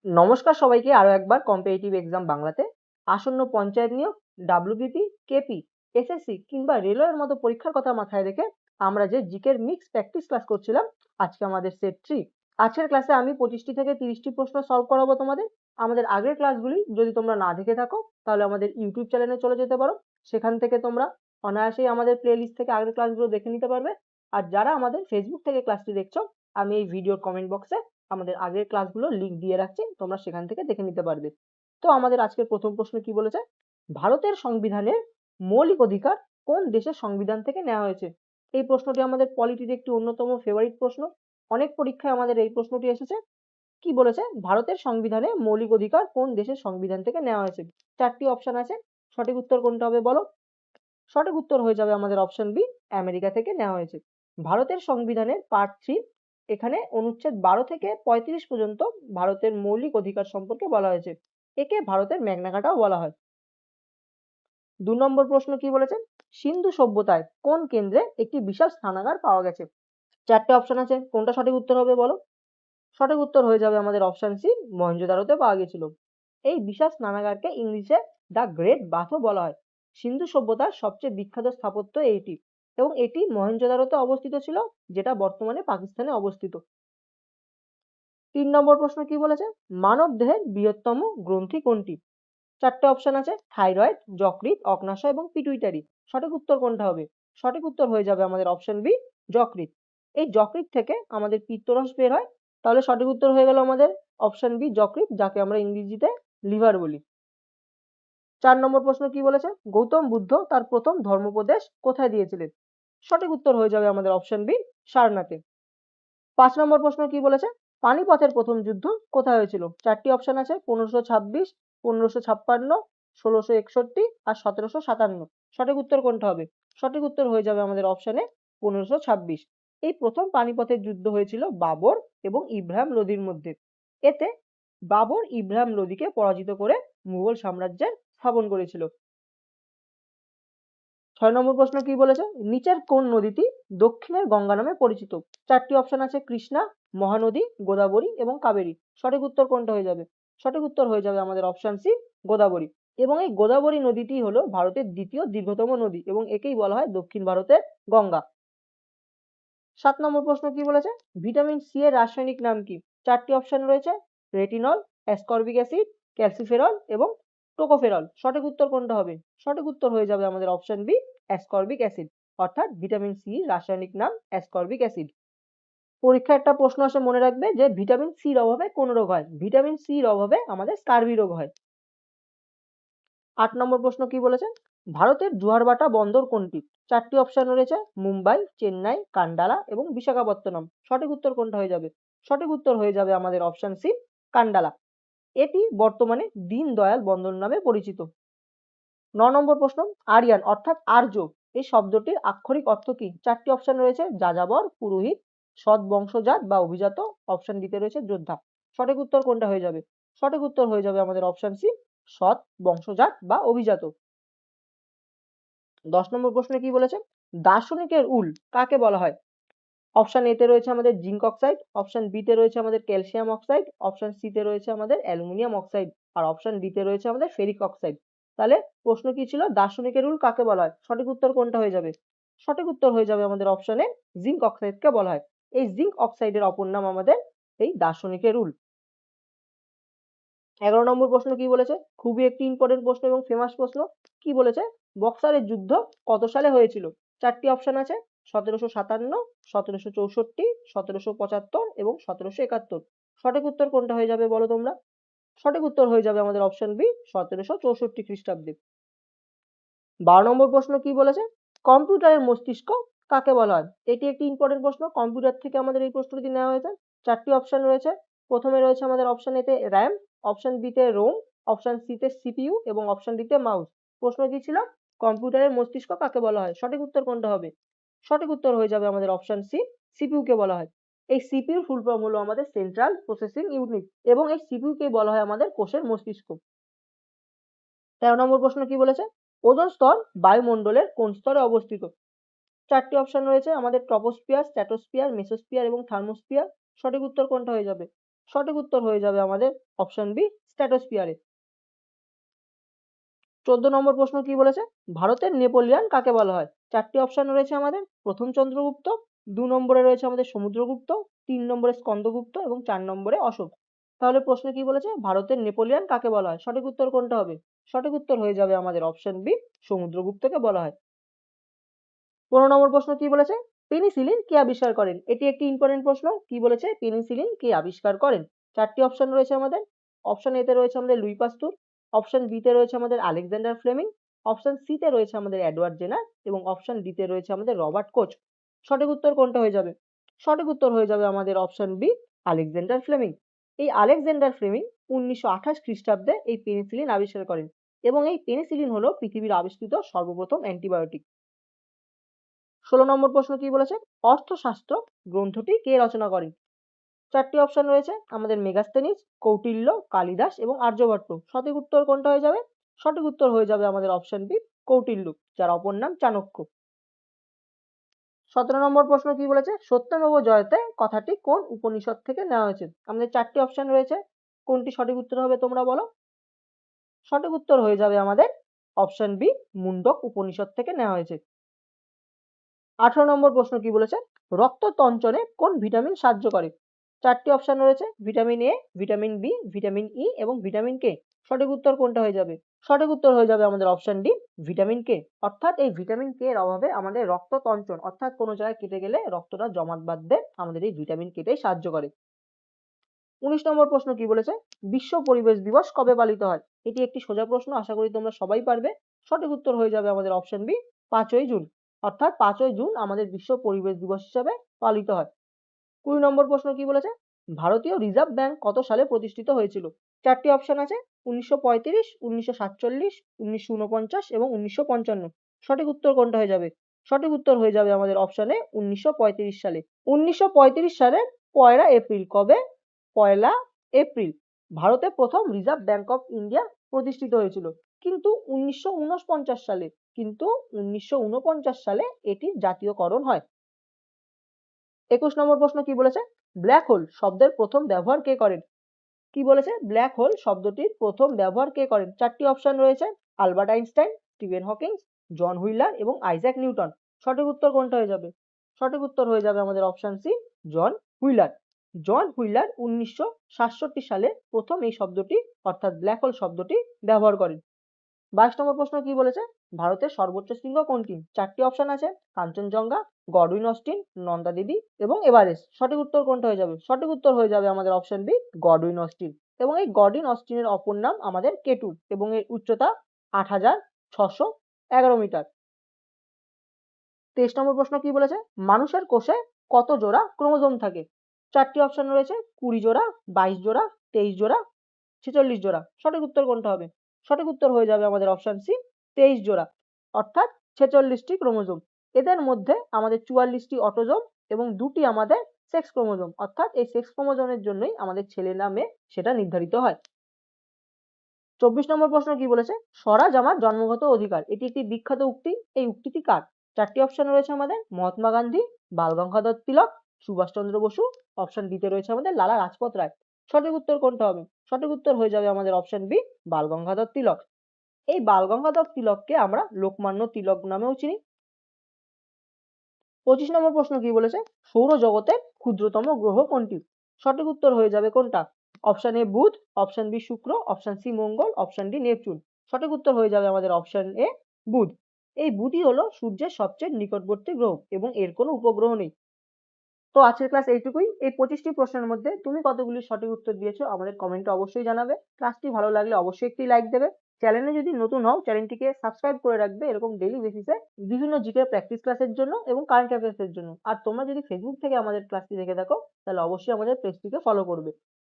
নমস্কার সবাইকে আরো একবার কম্পিটিটিভ এক্সাম বাংলাতে আসন্ন পঞ্চায়েত নিয়োগ, ডাব্লিউবিপি, কেপি, এসএসসি কিংবা রেলওয়ের মতো পরীক্ষার কথা মাথায় রেখে আমরা যে জিকের মিক্স প্র্যাকটিস ক্লাস করছিলাম, আজকে আমাদের সেট 3। আজকের ক্লাসে আমি 25টি থেকে 30টি প্রশ্ন সলভ করাবো তোমাদের। আমাদের আগের ক্লাসগুলি যদি তোমরা না দেখে থাকো তাহলে আমাদের ইউটিউব চ্যানেলে চলে যেতে পারো, সেখান থেকে তোমরা অনায়াসেই আমাদের প্লেলিস্ট থেকে আগের ক্লাসগুলো দেখে নিতে পারবে। আর যারা আমাদের ফেসবুক থেকে ক্লাসটি দেখছো, আমি এই ভিডিওর কমেন্ট বক্সে আমাদের আগের ক্লাসগুলোর লিংক দিয়ে রাখছি, তোমরা সেখান থেকে দেখে নিতে পারবে। তো আমাদের আজকের প্রথম প্রশ্ন কি বলেছে, ভারতের সংবিধানের মৌলিক অধিকার কোন দেশের সংবিধান থেকে নেওয়া হয়েছে? এই প্রশ্নটি আমাদের পলিটির একটি অন্যতম ফেভারিট প্রশ্ন, অনেক পরীক্ষায় আমাদের এই প্রশ্নটি এসেছে। কি বলেছে, ভারতের সংবিধানে মৌলিক অধিকার কোন দেশের সংবিধান থেকে নেওয়া হয়েছে? চারটি অপশন আছে, সঠিক উত্তর কোনটা হবে বলো? সঠিক উত্তর হয়ে যাবে আমাদের অপশন বি, আমেরিকা থেকে নেওয়া হয়েছে। ভারতের সংবিধানের পার্ট 3, এখানে অনুচ্ছেদ 12 থেকে 35 পর্যন্ত ভারতের মৌলিক অধিকার সম্পর্কে বলা হয়েছে। একে ভারতের ম্যাগনা কার্টাও বলা হয়। 2 নম্বর প্রশ্ন কি বলেছে, সিন্ধু সভ্যতায় কোন কেন্দ্রে একটি বিশাল স্নানাগার পাওয়া গেছে? চারটে অপশন আছে, কোনটা সঠিক উত্তর হবে বলো? সঠিক উত্তর হয়ে যাবে আমাদের অপশন সি, মহেঞ্জোদারোতে পাওয়া গেছিল। এই বিশাল স্নানাগারকে ইংলিশে দ্য গ্রেট বাথও বলা হয়। সিন্ধু সভ্যতার সবচেয়ে বিখ্যাত স্থাপত্য এইটি, এবং এটি মহেঞ্জোদারোতে অবস্থিত ছিল, যেটা বর্তমানে পাকিস্তানে অবস্থিত। 3 নম্বর প্রশ্ন কি বলেছে, মানব দেহের বৃহত্তম গ্রন্থি কোনটি? চারটে অপশন আছে, থাইরয়েড, যকৃৎ, অগ্ন্যাশয় এবং পিটুইটারি। সঠিক উত্তর কোনটা হবে? সঠিক উত্তর হয়ে যাবে আমাদের অপশন বি, যকৃৎ। এই যকৃৎ থেকে আমাদের পিত্তরস বের হয়, তাহলে সঠিক উত্তর হয়ে গেল আমাদের অপশন বি, যকৃৎ, যাকে আমরা ইংরেজিতে লিভার বলি। 4 নম্বর প্রশ্ন কি বলেছে, গৌতম বুদ্ধ তার প্রথম ধর্মোপদেশ কোথায় দিয়েছিলেন? সঠিক উত্তর হয়ে যাবে আমাদের অপশন বি, সারনাথে। 5 নম্বর প্রশ্ন কি বলেছে, পানিপথের প্রথম যুদ্ধ কোথায় হয়েছিল? চারটি অপশন আছে, 1526, 1556, 1661 আর 1757। সঠিক উত্তর কোনটা হবে? সঠিক উত্তর হয়ে যাবে আমাদের অপশনে 1526। এই প্রথম পানিপথের যুদ্ধ হয়েছিল বাবর এবং ইব্রাহিম লোদির মধ্যে। এতে বাবর ইব্রাহিম লোদিকে পরাজিত করে মুঘল সাম্রাজ্যের স্থাপন করেছিল। 6 নম্বর প্রশ্ন কি বলেছে, নিচের কোন নদীটি দক্ষিণের গঙ্গা নামে পরিচিত? চারটি অপশন আছে, কৃষ্ণা, মহানদী, গোদাবরী এবং কাবেরী। সঠিক উত্তর কোনটা হয়ে যাবে? সঠিক উত্তর হয়ে যাবে আমাদের অপশন সি, গোদাবরী। এবং এই গোদাবরী নদীটি হলো ভারতের দ্বিতীয় দীর্ঘতম নদী, এবং একেই বলা হয় দক্ষিণ ভারতের গঙ্গা। 7 নম্বর প্রশ্ন কি বলেছে, ভিটামিন সি এর রাসায়নিক নাম কি? চারটি অপশন রয়েছে, রেটিনল, অ্যাসকর্বিক অ্যাসিড, ক্যালসিফেরল এবং টোকোফেরল। সঠিক উত্তর কোনটা হবে? সঠিক উত্তর হয়ে যাবে আমাদের অপশন বি, অ্যাসকর্বিক অ্যাসিড। অর্থাৎ ভিটামিন সি রাসায়নিক নাম অ্যাসকর্বিক অ্যাসিড। পরীক্ষায় একটা প্রশ্ন আসে, মনে রাখবে যে ভিটামিন সির অভাবে কোন রোগ হয়? ভিটামিন সির অভাবে আমাদের স্কারভি রোগ হয়। 8 নম্বর প্রশ্ন কি বলেছে, ভারতের জোয়ারভাটা বন্দর কোনটি? চারটি অপশন রয়েছে, মুম্বাই, চেন্নাই, কান্ডালা এবং বিশাখাপত্তনম। সঠিক উত্তর কোনটা হয়ে যাবে? সঠিক উত্তর হয়ে যাবে আমাদের অপশন সি, কান্ডালা। এটি বর্তমানে দীনদয়াল বন্দর নামে পরিচিত। 9 নম্বর প্রশ্ন, আরিয়ান অর্থাৎ আর্য এই শব্দটির আক্ষরিক অর্থ কি? চারটি অপশন রয়েছে, যাযাবর, পুরোহিত, সৎ বংশজাত বা অভিজাত। অপশন ডিতে রয়েছে যোদ্ধা। সঠিক উত্তর কোনটা হয়ে যাবে? সঠিক উত্তর হয়ে যাবে আমাদের অপশন সি, সৎ বংশজাত বা অভিজাত। 10 নম্বর প্রশ্নে কি বলেছে, দার্শনিকের উল কাকে বলা হয়? অপশন এ তে রয়েছে আমাদের জিঙ্ক অক্সাইড, অপশন বি তে রয়েছে আমাদের ক্যালসিয়াম অক্সাইড, অপশন সি তে রয়েছে আমাদের অ্যালুমিনিয়াম অক্সাইড, আর অপশন ডি তে রয়েছে আমাদের ফেরিক অক্সাইড। তাহলে প্রশ্ন কি ছিল, দার্শনিকের উল কাকে বলা হয়? সঠিক উত্তর কোনটা হয়ে যাবে? সঠিক উত্তর হয়ে যাবে আমাদের অপশনে জিঙ্ক অক্সাইডকে বলা হয়। এই জিঙ্ক অক্সাইডের অপর নাম আমাদের এই দার্শনিকের উল। 11 নম্বর প্রশ্ন কি বলেছে, খুবই একটি ইম্পর্টেন্ট প্রশ্ন এবং ফেমাস প্রশ্ন। কি বলেছে, বক্সারের যুদ্ধ কত সালে হয়েছিল? চারটি অপশন আছে, 1757, 1764, 1775 এবং 1771। সঠিক উত্তর কোনটা হয়ে যাবে বলো তোমরা? সঠিক উত্তর হয়ে যাবে আমাদের অপশন বি, 1764 খ্রিস্টাব্দে। 12 নম্বর প্রশ্ন কি বলেছে, কম্পিউটারের মস্তিষ্ক কাকে বলা হয়? এটি একটি ইম্পর্টেন্ট প্রশ্ন, কম্পিউটার থেকে আমাদের এই প্রশ্নটি নেওয়া হয়েছে। চারটি অপশন রয়েছে, প্রথমে রয়েছে আমাদের অপশন এ তে র্যাম, অপশন বি তে রোম, অপশন সি তে সিপিইউ এবং অপশন ডি তে মাউস। প্রশ্ন কি ছিল, কম্পিউটারের মস্তিষ্ক কাকে বলা হয়? সঠিক উত্তর কোনটা হবে? সঠিক উত্তর হয়ে যাবে আমাদের অপশন সি, সিপিইউ কে বলা হয়। এই সিপিইউর ফুল ফর্ম হলো আমাদের সেন্ট্রাল প্রসেসিং ইউনিট, এবং এই সিপিইউ কে বলা হয় আমাদের কোষের মস্তিষ্ক। 13 নম্বর প্রশ্ন কি বলেছে, ওজোন স্তর বায়ুমণ্ডলের কোন স্তরে অবস্থিত? চারটি অপশন রয়েছে আমাদের, ট্রপোস্ফিয়ার, স্ট্র্যাটোস্ফিয়ার, মেসোস্ফিয়ার এবং থার্মোস্ফিয়ার। সঠিক উত্তর কোনটা হয়ে যাবে? সঠিক উত্তর হয়ে যাবে আমাদের অপশন বি স্ট্র্যাটোস্ফিয়ারে। 14 নম্বর প্রশ্ন কি বলেছে, ভারতের নেপোলিয়ান কাকে বলা হয়? 4টি অপশন রয়েছে আমাদের, প্রথম চন্দ্রগুপ্ত, 2 নম্বরে রয়েছে আমাদের সমুদ্রগুপ্ত, 3 নম্বরে স্কন্দগুপ্ত এবং 4 নম্বরে অশোক। তাহলে প্রশ্নে কি বলেছে, ভারতের নেপোলিয়ান কাকে বলা হয়? সঠিক উত্তর কোনটা হবে? সঠিক উত্তর হয়ে যাবে আমাদের অপশন বি সমুদ্রগুপ্তকে বলা হয়। 15 নম্বর প্রশ্ন কি বলেছে, পেনিসিলিন কে আবিষ্কার করেন? এটি একটি ইম্পর্টেন্ট প্রশ্ন। কি বলেছে, পেনিসিলিন কে আবিষ্কার করেন? 4টি অপশন রয়েছে আমাদের, অপশন এ তে রয়েছে আমাদের লুই পাস্তুর, অপশন বি তে রয়েছে আমাদের আলেকজান্ডার ফ্লেমিং, অপশন সি তে রয়েছে আমাদের এডওয়ার্ড জেনার এবং অপশন ডি তে রয়েছে আমাদের রবার্ট কোচ। সঠিক উত্তর কোনটা হয়ে যাবে? সঠিক উত্তর হয়ে যাবে আমাদের অপশন বি আলেকজান্ডার ফ্লেমিং। এই আলেকজান্ডার ফ্লেমিং 1928 খ্রিস্টাব্দে এই পেনিসিলিন আবিষ্কার করেন এবং এই পেনিসিলিন হলো পৃথিবীর আবিষ্কৃত সর্বপ্রথম অ্যান্টিবায়োটিক। 16 নম্বর প্রশ্ন কি বলেছে, অর্থশাস্ত্র গ্রন্থটি কে রচনা করেন? 4টি অপশন রয়েছে আমাদের, মেগাস্তেনিস, কৌটিল্য, কালিদাস এবং আর্যভট্ট। সঠিক উত্তর কোনটা হয়ে যাবে? সঠিক উত্তর হয়ে যাবে আমাদের অপশন বি কৌটিল্য, যার অপর নাম চাণক্য। 17 নম্বর প্রশ্ন কি বলেছে, সত্যমেব জয়তে কথাটি কোন উপনিষদ থেকে নেওয়া হয়েছে? আমাদের 4টি অপশন রয়েছে, কোনটি সঠিক উত্তর হবে তোমরা বলো? সঠিক উত্তর হয়ে যাবে আমাদের অপশন বি মুন্ডক উপনিষদ থেকে নেওয়া হয়েছে। 18 নম্বর প্রশ্ন কি বলেছে, রক্ত তঞ্চনে কোন ভিটামিন সাহায্য করে? 4টি অপশন রয়েছে, vitamin A, vitamin B, vitamin E এবং ভিটামিন কে। সঠিক উত্তর কোনটা হয়ে যাবে? সঠিক উত্তর হয়ে যাবে আমাদের অপশন ডি ভিটামিন কে। অর্থাৎ এই ভিটামিন কে এর অভাবে আমাদের রক্ত তঞ্চন অর্থাৎ কোনো জায়গায় কেটে গেলে রক্তটা জমাট বাঁধতে আমাদের এই ভিটামিন কেটাই সাহায্য করে। 19 নম্বর প্রশ্ন কি বলেছে, বিশ্ব পরিবেশ দিবস কবে পালিত হয়? এটি একটি সোজা প্রশ্ন, আশা করি তোমরা সবাই পারবে। সঠিক উত্তর হয়ে যাবে আমাদের অপশন বি 5ই জুন। অর্থাৎ 5ই জুন আমাদের বিশ্ব পরিবেশ দিবস হিসাবে পালিত হয়। 20 নম্বর প্রশ্ন কি বলেছে, ভারতীয় রিজার্ভ ব্যাংক কত সালে প্রতিষ্ঠিত হয়েছিল? 4টি অপশন আছে, 1935, 1947, 1949 এবং 1955। সঠিক উত্তর কোনটা হয়ে যাবে? সঠিক উত্তর হয়ে যাবে আমাদের অপশনে 1935 সালে। 1935 সালের 1লা এপ্রিল। কবে? 1লা এপ্রিল ভারতে প্রথম রিজার্ভ ব্যাংক অফ ইন্ডিয়া প্রতিষ্ঠিত হয়েছিল। কিন্তু 1949 সালে কিন্তু 1949 সালে এটির জাতীয়করণ হয়। 21 নম্বর প্রশ্ন কি বলেছে, ব্ল্যাক হোল শব্দের প্রথম ব্যবহার কে করেন? কি বলেছে, ব্ল্যাক হোল শব্দটির প্রথম ব্যবহার কে করেন? 4টি অপশন রয়েছে, আলবার্ট আইনস্টাইন, স্টিফেন হকিং, জন হুইলার এবং আইজ্যাক নিউটন। সঠিক উত্তর কোনটা হয়ে যাবে? সঠিক উত্তর হয়ে যাবে আমাদের অপশন সি জন হুইলার। জন হুইলার 1967 সালে প্রথম এই শব্দটি অর্থাৎ ব্ল্যাক হোল শব্দটি ব্যবহার করেন। 22 নম্বর প্রশ্ন কি বলেছে, ভারতের সর্বোচ্চ শৃঙ্গ কোনটি? 4টি অপশন আছে, কাঞ্চনজঙ্ঘা, গডউইন অস্টিন, নন্দা দেবী এবং এভারেস্ট। সঠিক উত্তর কোনটা হয়ে যাবে? সঠিক উত্তর হয়ে যাবে আমাদের অপশন বি গডউইন অস্টিন। এবং এই গডউইন অস্টিনের অপর নাম আমাদের কেটু এবং এর উচ্চতা 8611 মিটার। 23 নম্বর প্রশ্ন কি বলেছে, মানুষের কোষে কত জোড়া ক্রোমোজোম থাকে? 4টি অপশন রয়েছে, 20 জোড়া, 22 জোড়া, 23 জোড়া, 46 জোড়া। সঠিক উত্তর কোনটা হবে? সঠিক উত্তর হয়ে যাবে আমাদের অপশন সি 23 জোড়া অর্থাৎ 46টি ক্রোমোজোম। এদের মধ্যে আমাদের 44টি অটোজোম এবং 2টি আমাদের সেক্স ক্রোমোজোম অর্থাৎ এই সেক্স ক্রোমোজোমের জন্যই আমাদের ছেলে না মেয়ে সেটা নির্ধারিত হয়। 24 নম্বর প্রশ্ন কি বলেছে, স্বরাজ আমার জন্মগত অধিকার। এটি একটি বিখ্যাত উক্তি। এই উক্তিটি কার? 4টি অপশন রয়েছে আমাদের, মহাত্মা গান্ধী, বাল গঙ্গাধর তিলক, সুভাষচন্দ্র বসু, অপশন ডি তে রয়েছে আমাদের লালা রাজপথ রায়। সঠিক উত্তর কোনটা হবে? সঠিক উত্তর হয়ে যাবে আমাদের অপশন বি বাল গঙ্গাধর তিলক। এই বাল গঙ্গাধর তিলককে আমরা লোকমান্য তিলক নামেও চিনি। 25 নম্বর প্রশ্ন কি বলেছে, সৌরজগতের ক্ষুদ্রতম গ্রহ কোনটি? সঠিক উত্তর হয়ে যাবে কোনটা? অপশন এ বুধ, অপশন বি শুক্র, অপশন সি মঙ্গল, অপশন ডি নেপচুন। সঠিক উত্তর হয়ে যাবে আমাদের অপশন এ বুধ। এই বুধই হলো সূর্যের সবচেয়ে নিকটবর্তী গ্রহ এবং এর কোনো উপগ্রহ নেই। তো আজকের ক্লাস এইটুকুই। এই 25টি প্রশ্নের মধ্যে তুমি কতগুলি সঠিক উত্তর দিয়েছো আমাদের কমেন্টে অবশ্যই জানাবে। ক্লাসটি ভালো লাগলে অবশ্যই একটি লাইক দেবে। চ্যানেলে যদি নতুন হও চ্যানেলটিকে সাবস্ক্রাইব করে রাখবে এরকম ডেইলি বেসিসে বিভিন্ন জিকে প্র্যাকটিস ক্লাসের জন্য এবং কারেন্ট অ্যাফেয়ার্স এর জন্য। আর তোমরা যদি ফেসবুক থেকে আমাদের ক্লাসটি দেখে থাকো তাহলে অবশ্যই আমাদের পেজটিকে ফলো করবে।